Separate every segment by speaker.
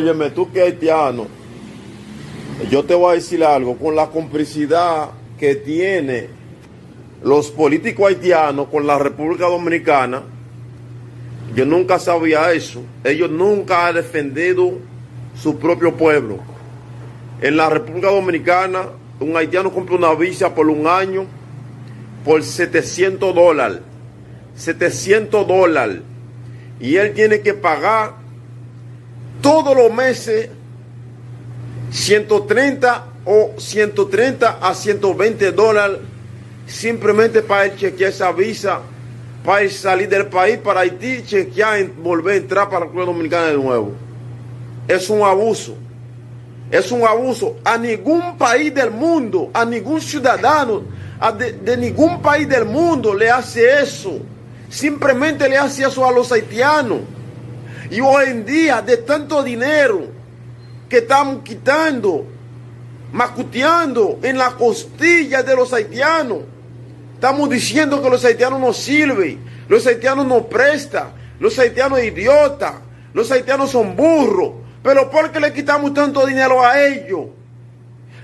Speaker 1: Óyeme, tú que haitiano, yo te voy a decir algo, con la complicidad que tiene los políticos haitianos con la República Dominicana, yo nunca sabía eso. Ellos nunca han defendido su propio pueblo. En la República Dominicana, un haitiano compra una visa por un año por $700. $700. Y él tiene que pagar todos los meses 130 a $120 simplemente para él chequear esa visa, para él salir del país para Haití, chequear y volver a entrar para la República Dominicana de nuevo. Es un abuso. Es un abuso. A ningún país del mundo, a ningún ciudadano de ningún país del mundo le hace eso. Simplemente le hace eso a los haitianos. Y hoy en día, de tanto dinero que estamos quitando, macuteando en la costilla de los haitianos, estamos diciendo que los haitianos no sirven, los haitianos no prestan, los haitianos son idiotas, los haitianos son burros. Pero ¿por qué le quitamos tanto dinero a ellos?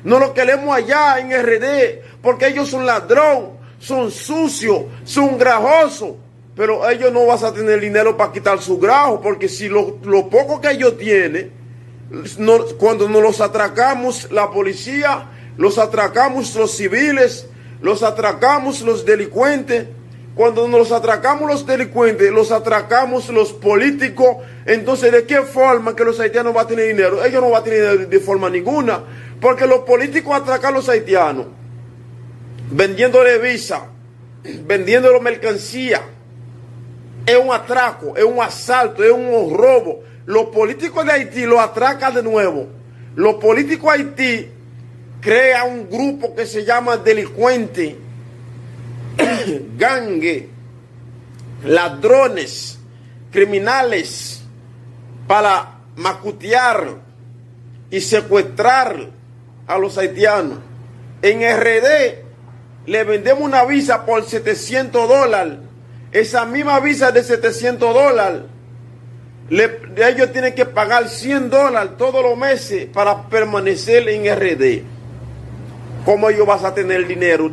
Speaker 1: No lo queremos allá en RD, porque ellos son ladrón, son sucios, son grajosos. Pero ellos no van a tener dinero para quitar su grajo, porque si lo poco que ellos tienen, cuando nos los atracamos la policía, los atracamos los civiles, los atracamos los delincuentes. Cuando nos los atracamos los delincuentes, los atracamos los políticos. Entonces, ¿de qué forma que los haitianos van a tener dinero? Ellos no van a tener dinero de forma ninguna, porque los políticos atracan a los haitianos, vendiéndole visa, vendiéndole mercancía. Es un atraco, es un asalto, es un robo. Los políticos de Haití lo atracan de nuevo. Los políticos de Haití crean un grupo que se llama delincuente, gangue, ladrones, criminales, para macutear y secuestrar a los haitianos. En RD le vendemos una visa por $700. Esa misma visa de $700, ellos tienen que pagar $100 todos los meses para permanecer en RD. ¿Cómo ellos van a tener dinero?